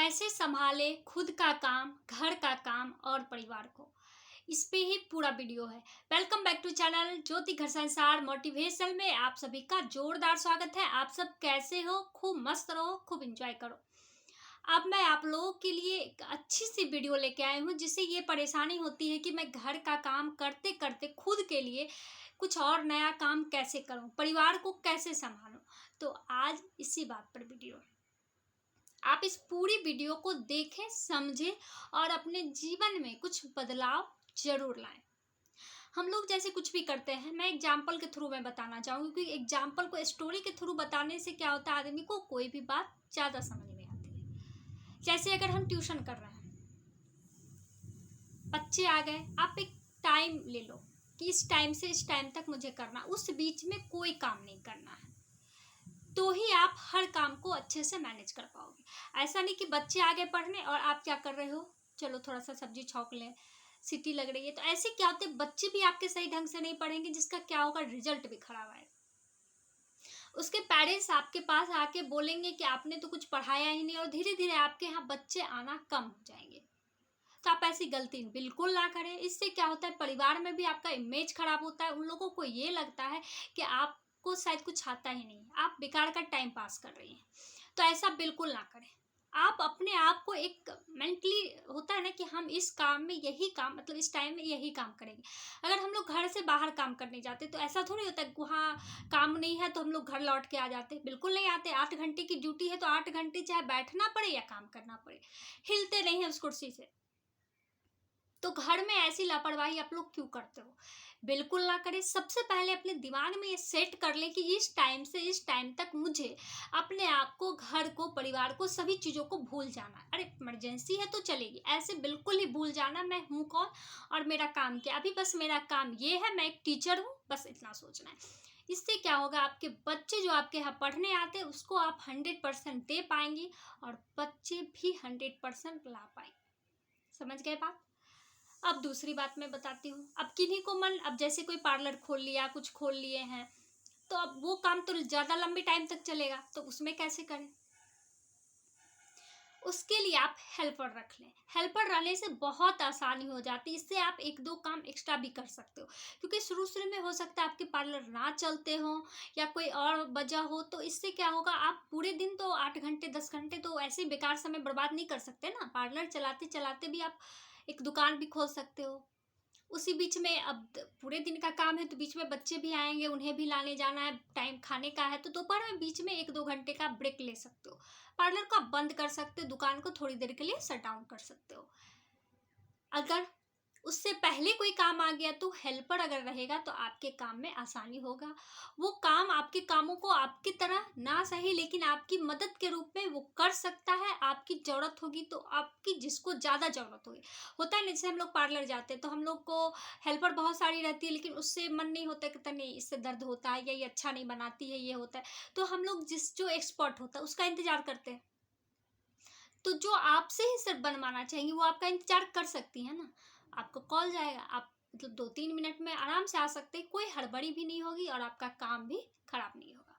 कैसे संभाले खुद का काम, घर का काम और परिवार को। इस पे ही पूरा वीडियो है। वेलकम बैक टू चैनल ज्योति घर संसार मोटिवेशन में आप सभी का जोरदार स्वागत है। आप सब कैसे हो? खूब मस्त रहो, खूब एंजॉय करो। अब मैं आप लोगों के लिए एक अच्छी सी वीडियो लेके आई हूँ, जिससे ये परेशानी होती है कि मैं घर का काम करते करते खुद के लिए कुछ और नया काम कैसे करूँ, परिवार को कैसे संभालूँ। तो आज इसी बात पर वीडियो है। आप इस पूरी वीडियो को देखें, समझें और अपने जीवन में कुछ बदलाव जरूर लाएं। हम लोग जैसे कुछ भी करते हैं, मैं एग्जाम्पल के थ्रू मैं बताना चाहूँगी, क्योंकि एग्जाम्पल को स्टोरी के थ्रू बताने से क्या होता है, आदमी को कोई भी बात ज़्यादा समझ में आती है। जैसे अगर हम ट्यूशन कर रहे हैं, बच्चे आ गए, आप एक टाइम ले लो कि इस टाइम से इस टाइम तक मुझे करना, उस बीच में कोई काम नहीं करना है, तो ही आप हर काम को अच्छे से मैनेज कर पाओगे। ऐसा नहीं कि बच्चे आगे पढ़ने और आप क्या कर रहे हो, चलो थोड़ा सा सब्जी छौंक लें, सीटी लग रही है, तो ऐसे क्या होते, बच्चे भी आपके सही ढंग से नहीं पढ़ेंगे, जिसका क्या होगा, रिजल्ट भी खराब आएगा। उसके पेरेंट्स आपके पास आके बोलेंगे कि आपने तो कुछ पढ़ाया ही नहीं, और धीरे धीरे आपके यहाँ बच्चे आना कम हो जाएंगे। तो आप ऐसी गलती बिल्कुल ना करें। इससे क्या होता है, परिवार में भी आपका इमेज खराब होता है। उन लोगों को ये लगता है कि आपको शायद कुछ आता ही नहीं, आप बेकार का टाइम पास कर रही हैं। तो ऐसा बिल्कुल ना करें। आप अपने आप को एक मेंटली होता है ना कि हम इस काम में यही काम, मतलब इस टाइम में यही काम करेंगे। अगर हम लोग घर से बाहर काम करने जाते तो ऐसा थोड़ी होता है वहाँ काम नहीं है तो हम लोग घर लौट के आ जाते, बिल्कुल नहीं आते। 8 घंटे की ड्यूटी है तो 8 घंटे चाहे बैठना पड़े या काम करना पड़े, हिलते नहीं है उस कुर्सी से। तो घर में ऐसी लापरवाही आप लोग क्यों करते हो? बिल्कुल ना करें। सबसे पहले अपने दिमाग में ये सेट कर ले कि इस टाइम से इस टाइम तक मुझे अपने आप को, घर को, परिवार को, सभी चीज़ों को भूल जाना। अरे इमरजेंसी है तो चलेगी, ऐसे बिल्कुल ही भूल जाना मैं हूँ कौन और मेरा काम क्या। अभी बस मेरा काम ये है, मैं एक टीचर हूँ, बस इतना सोचना है। इससे क्या होगा, आपके बच्चे जो आपके यहाँ पढ़ने आते हैं उसको आप 100% दे पाएंगी और बच्चे भी 100% ला पाएंगे। समझ गए बात? अब दूसरी बात मैं बताती हूँ। अब किन्हीं को मन, अब जैसे कोई पार्लर खोल लिया, कुछ खोल लिए हैं, तो अब वो काम तो ज़्यादा लंबे टाइम तक चलेगा, तो उसमें कैसे करें? उसके लिए आप हेल्पर रख लें। हेल्पर रहने से बहुत आसानी हो जाती है। इससे आप 1-2 काम एक्स्ट्रा भी कर सकते हो, क्योंकि शुरू में हो सकता है आपके पार्लर ना चलते हो या कोई और वजह हो। तो इससे क्या होगा, आप पूरे दिन तो 8 घंटे 10 घंटे तो ऐसे ही बेकार समय बर्बाद नहीं कर सकते ना। पार्लर चलाते चलाते भी आप एक दुकान भी खोल सकते हो। उसी बीच में अब पूरे दिन का काम है तो बीच में बच्चे भी आएंगे, उन्हें भी लाने जाना है, टाइम खाने का है, तो दोपहर में बीच में 1-2 घंटे का ब्रेक ले सकते हो। पार्लर को आप बंद कर सकते हो, दुकान को थोड़ी देर के लिए शट डाउन कर सकते हो। अगर उससे पहले कोई काम आ गया तो हेल्पर अगर रहेगा तो आपके काम में आसानी होगा। वो काम, आपके कामों को आपकी तरह ना सही लेकिन आपकी मदद के रूप में वो कर सकता है। आपकी ज़रूरत होगी तो आपकी, जिसको ज़्यादा ज़रूरत होगी, होता है ना, जैसे हम लोग पार्लर जाते हैं तो हम लोग को हेल्पर बहुत सारी रहती है, लेकिन उससे मन नहीं होता कि नहीं इससे दर्द होता है या ये अच्छा नहीं बनाती है, ये होता है, तो हम लोग जो एक्सपर्ट होता है उसका इंतजार करते हैं। तो जो आपसे ही सिर्फ बनवाना चाहेंगी वो आपका इंतजार कर सकती है ना। आपको कॉल जाएगा, आप मतलब 2-3 मिनट में आराम से आ सकते हैं, कोई हड़बड़ी भी नहीं होगी और आपका काम भी खराब नहीं होगा।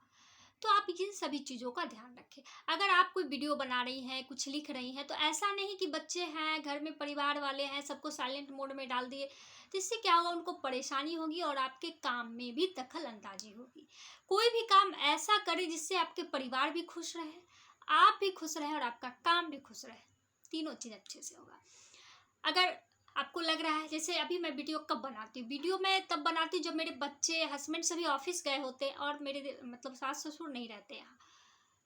तो आप इन सभी चीज़ों का ध्यान रखें। अगर आप कोई वीडियो बना रही हैं, कुछ लिख रही हैं, तो ऐसा नहीं कि बच्चे हैं, घर में परिवार वाले हैं, सबको साइलेंट मोड में डाल दिए, तो इससे क्या होगा, उनको परेशानी होगी और आपके काम में भी दखल अंदाजी होगी। कोई भी काम ऐसा करें जिससे आपके परिवार भी खुश रहे, आप भी खुश रहे और आपका काम भी खुश रहे, तीनों चीज़ अच्छे से होगा। अगर आपको लग रहा है, जैसे अभी मैं वीडियो कब बनाती हूँ, वीडियो मैं तब बनाती हूँ जब मेरे बच्चे, हस्बैंड सभी ऑफिस गए होते हैं और मेरे मतलब सास ससुर नहीं रहते यहाँ,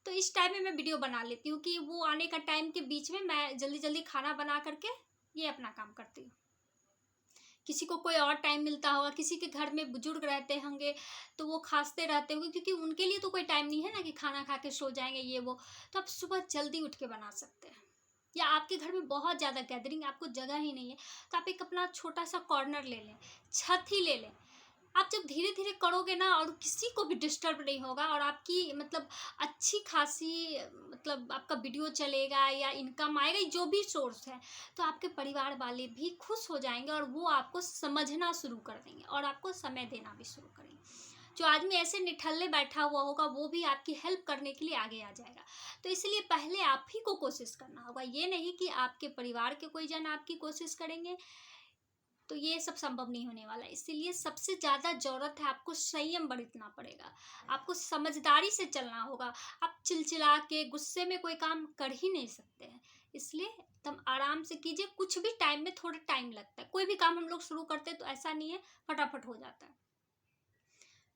तो इस टाइम में मैं वीडियो बना लेती हूँ कि वो आने का टाइम के बीच में मैं जल्दी जल्दी खाना बना करके ये अपना काम करती हूँ। किसी को कोई और टाइम मिलता होगा, किसी के घर में बुजुर्ग रहते होंगे तो वो खांसते रहते होंगे, क्योंकि उनके लिए तो कोई टाइम नहीं है ना कि खाना खा के सो जाएंगे ये वो, तो आप सुबह जल्दी उठ के बना सकते हैं। या आपके घर में बहुत ज़्यादा गैदरिंग, आपको जगह ही नहीं है, तो आप एक अपना छोटा सा कॉर्नर ले लें, छत ही ले लें। आप जब धीरे धीरे करोगे ना और किसी को भी डिस्टर्ब नहीं होगा और आपकी मतलब अच्छी खासी, मतलब आपका वीडियो चलेगा या इनकम आएगा, जो भी सोर्स है, तो आपके परिवार वाले भी खुश हो जाएंगे और वो आपको समझना शुरू कर देंगे और आपको समय देना भी शुरू करेंगे। जो आदमी ऐसे निठल्ले बैठा हुआ होगा वो भी आपकी हेल्प करने के लिए आगे आ जाएगा। तो इसलिए पहले आप ही को कोशिश करना होगा, ये नहीं कि आपके परिवार के कोई जन आपकी कोशिश करेंगे, तो ये सब संभव नहीं होने वाला है। इसीलिए सबसे ज़्यादा ज़रूरत है आपको संयम बरतना पड़ेगा, आपको समझदारी से चलना होगा। आप चिलचिला के गुस्से में कोई काम कर ही नहीं सकते हैं, इसलिए एकदम आराम से कीजिए। कुछ भी टाइम में थोड़ा टाइम लगता है, कोई भी काम हम लोग शुरू करते हैं तो ऐसा नहीं है फटाफट हो जाता है।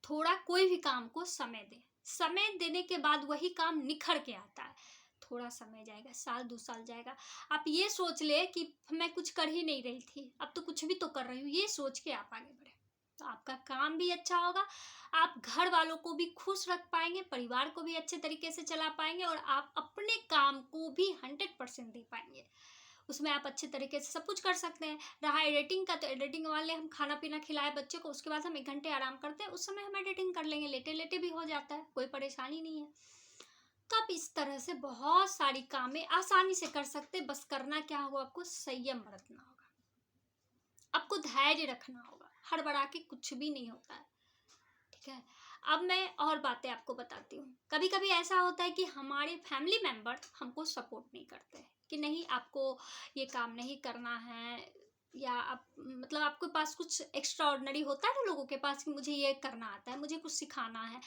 थोड़ा कोई भी काम को समय दें, समय देने के बाद वही काम निखर के आता है। थोड़ा समय जाएगा, साल 2 साल जाएगा, आप ये सोच ले कि मैं कुछ कर ही नहीं रही थी, अब तो कुछ भी तो कर रही हूँ, ये सोच के आप आगे बढ़े तो आपका काम भी अच्छा होगा। आप घर वालों को भी खुश रख पाएंगे, परिवार को भी अच्छे तरीके से चला पाएंगे, और आप अपने काम को भी 100% दे पाएंगे। उसमें आप अच्छे तरीके से सब कुछ कर सकते हैं। रहा एडिटिंग का, तो एडिटिंग वाले हम खाना पीना खिलाए बच्चे को, उसके बाद हम 1 घंटे आराम करते हैं, उस समय हम एडिटिंग कर लेंगे, लेटे लेटे भी हो जाता है, कोई परेशानी नहीं है। तो आप इस तरह से बहुत सारी कामें आसानी से कर सकते हैं। बस करना क्या होगा, आपको संयम बरतना होगा, आपको धैर्य रखना होगा, हड़बड़ा के कुछ भी नहीं होता है, ठीक है। अब मैं और बातें आपको बताती हूँ। कभी कभी ऐसा होता है कि हमारे फैमिली मेंबर हमको सपोर्ट नहीं करते कि नहीं आपको ये काम नहीं करना है, या आप मतलब आपके पास कुछ एक्स्ट्रा ऑर्डिनरी होता है ना लोगों के पास कि मुझे ये करना आता है, मुझे कुछ सिखाना है,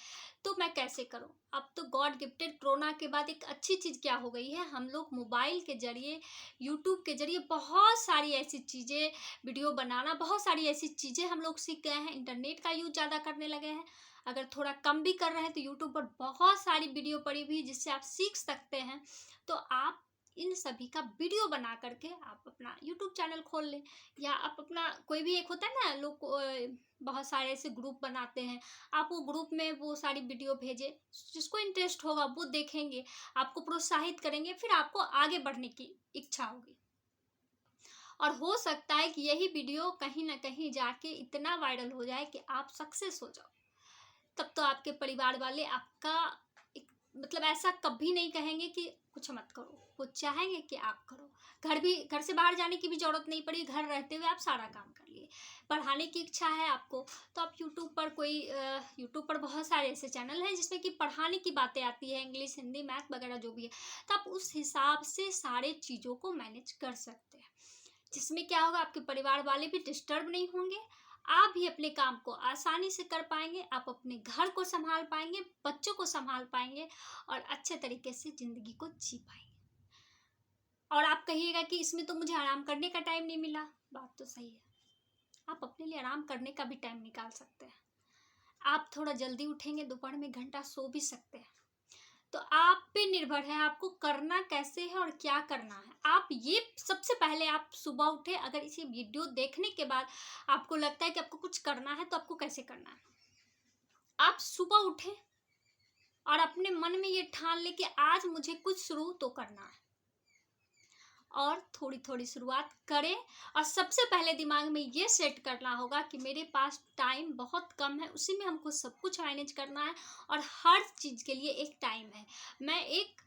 तो मैं कैसे करूं। अब तो गॉड गिफ्टेड कोरोना के बाद एक अच्छी चीज़ क्या हो गई है, हम लोग मोबाइल के जरिए, यूट्यूब के जरिए बहुत सारी ऐसी चीज़ें, वीडियो बनाना, बहुत सारी ऐसी चीज़ें हम लोग सीख गए हैं। इंटरनेट का यूज ज़्यादा करने लगे हैं। अगर थोड़ा कम भी कर रहे हैं तो यूट्यूब पर बहुत सारी वीडियो पड़ी हुई जिससे आप सीख सकते हैं। तो आप इन सभी का वीडियो बना करके आप अपना यूट्यूब चैनल खोल लें, या आप अपना कोई भी एक होता है ना लोग बहुत सारे ऐसे ग्रुप बनाते हैं, आप वो ग्रुप में वो सारी वीडियो भेजें, जिसको इंटरेस्ट होगा वो देखेंगे, आपको प्रोत्साहित करेंगे, फिर आपको आगे बढ़ने की इच्छा होगी। और हो सकता है कि यही वीडियो कहीं ना कहीं जाके इतना वायरल हो जाए कि आप सक्सेस हो जाओ। तब तो आपके परिवार वाले आपका मतलब ऐसा कभी नहीं कहेंगे कि कुछ मत करो, वो चाहेंगे कि आप करो। घर से बाहर जाने की भी जरूरत नहीं पड़ी, घर रहते हुए आप सारा काम कर लिए। पढ़ाने की इच्छा है आपको, तो आप यूट्यूब पर बहुत सारे ऐसे चैनल हैं जिसमें कि पढ़ाने की बातें आती है, इंग्लिश, हिंदी, मैथ वगैरह जो भी है, तो आप उस हिसाब से सारे चीज़ों को मैनेज कर सकते हैं, जिसमें क्या होगा, आपके परिवार वाले भी डिस्टर्ब नहीं होंगे, आप भी अपने काम को आसानी से कर पाएंगे, आप अपने घर को संभाल पाएंगे, बच्चों को संभाल पाएंगे, और अच्छे तरीके से ज़िंदगी को जी पाएंगे। और आप कहिएगा कि इसमें तो मुझे आराम करने का टाइम नहीं मिला, बात तो सही है, आप अपने लिए आराम करने का भी टाइम निकाल सकते हैं। आप थोड़ा जल्दी उठेंगे, दोपहर में 1 घंटा सो भी सकते हैं। तो आप पे निर्भर है आपको करना कैसे है और क्या करना है। आप ये सबसे पहले आप सुबह उठे, अगर इसी वीडियो देखने के बाद आपको लगता है कि आपको कुछ करना है, तो आपको कैसे करना है, आप सुबह उठे और अपने मन में ये ठान ले कि आज मुझे कुछ शुरू तो करना है, और थोड़ी थोड़ी शुरुआत करें। और सबसे पहले दिमाग में ये सेट करना होगा कि मेरे पास टाइम बहुत कम है, उसी में हमको सब कुछ मैनेज करना है, और हर चीज़ के लिए एक टाइम है। मैं एक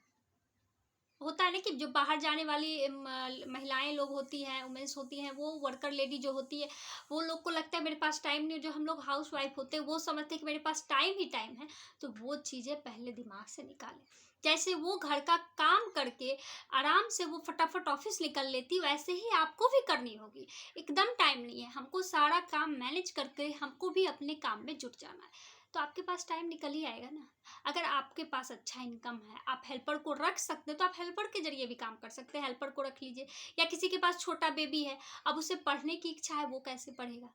होता है ना कि जो बाहर जाने वाली महिलाएं लोग होती हैं, वुमेन्स होती हैं, वो वर्कर लेडी जो होती है, वो लोग को लगता है मेरे पास टाइम नहीं। जो हम लोग हाउस वाइफ होते हैं वो समझते हैं कि मेरे पास टाइम ही टाइम है। तो वो चीज़ें पहले दिमाग से निकालें। जैसे वो घर का काम करके आराम से वो फटाफट ऑफिस निकल लेती, वैसे ही आपको भी करनी होगी। एकदम टाइम नहीं है, हमको सारा काम मैनेज करके हमको भी अपने काम में जुट जाना है, तो आपके पास टाइम निकल ही आएगा ना। अगर आपके पास अच्छा इनकम है, आप हेल्पर को रख सकते हो, तो आप हेल्पर के जरिए भी काम कर सकते हैं, हेल्पर को रख लीजिए। या किसी के पास छोटा बेबी है, अब उसे पढ़ने की इच्छा है, वो कैसे पढ़ेगा,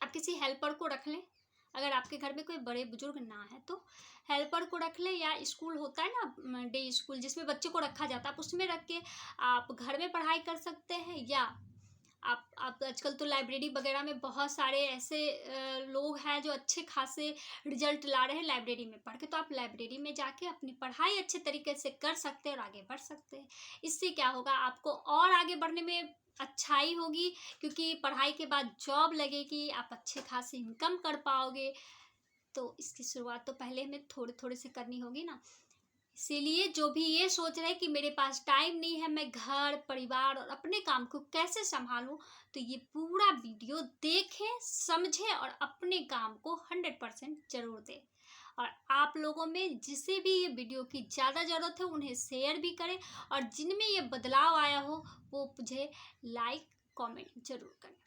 आप किसी हेल्पर को रख लें। अगर आपके घर में कोई बड़े बुजुर्ग ना है तो हेल्पर को रख लें, या स्कूल होता है ना डे स्कूल जिसमें बच्चे को रखा जाता है, आप उसमें रख के आप घर में पढ़ाई कर सकते हैं। या आप आजकल तो लाइब्रेरी वगैरह में बहुत सारे ऐसे लोग हैं जो अच्छे खासे रिजल्ट ला रहे हैं लाइब्रेरी में पढ़ के, तो आप लाइब्रेरी में जाके अपनी पढ़ाई अच्छे तरीके से कर सकते हैं और आगे बढ़ सकते हैं। इससे क्या होगा, आपको और आगे बढ़ने में अच्छाई होगी, क्योंकि पढ़ाई के बाद जॉब लगेगी, आप अच्छे खासे इनकम कर पाओगे। तो इसकी शुरुआत तो पहले हमें थोड़े थोड़े से करनी होगी ना। इसीलिए जो भी ये सोच रहे हैं कि मेरे पास टाइम नहीं है, मैं घर परिवार और अपने काम को कैसे संभालूं, तो ये पूरा वीडियो देखें, समझें और अपने काम को 100% जरूर दें। और आप लोगों में जिसे भी ये वीडियो की ज़्यादा ज़रूरत है उन्हें शेयर भी करें, और जिनमें ये बदलाव आया हो वो मुझे लाइक कमेंट जरूर करें।